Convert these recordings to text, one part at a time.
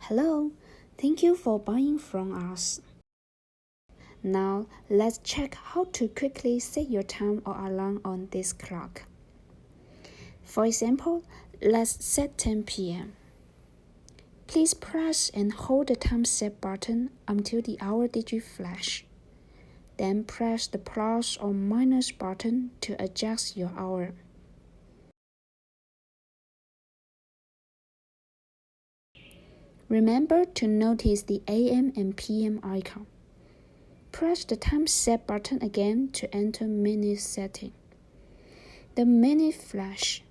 Hello, thank you for buying from us. Now, let's check how to quickly set your time or alarm on this clock. For example, let's set 10 p.m. Please press and hold the time set button until the hour digit flash. Then press the plus or minus button to adjust your hour. Remember to notice the AM and PM icon. Press the time set button again to enter minute setting. The minute flash.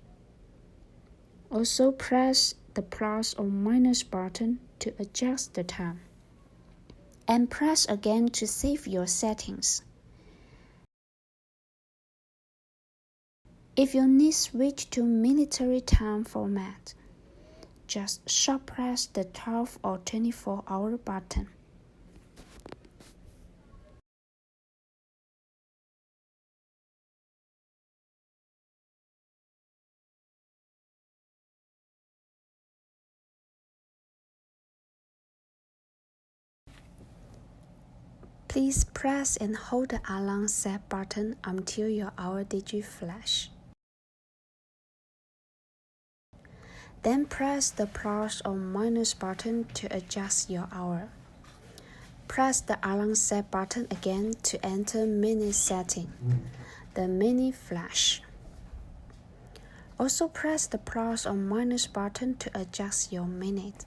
Also press the plus or minus button to adjust the time. And press again to save your settings. If you need switch to military time format, just short press the 12 or 24-hour button. Please press and hold the alarm set button until your hour digit flash. Then press the plus or minus button to adjust your hour. Press the alarm set button again to enter minute setting, the minute flash. Also press the plus or minus button to adjust your minute.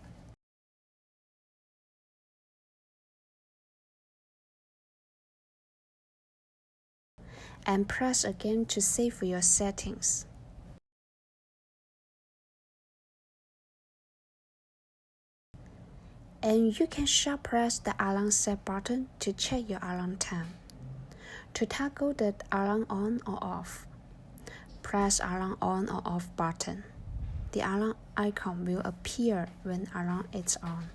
And press again to save your settings. And you can sharp press the alarm set button to check your alarm time. To toggle the alarm on or off, press alarm on or off button. The alarm icon will appear when alarm is on.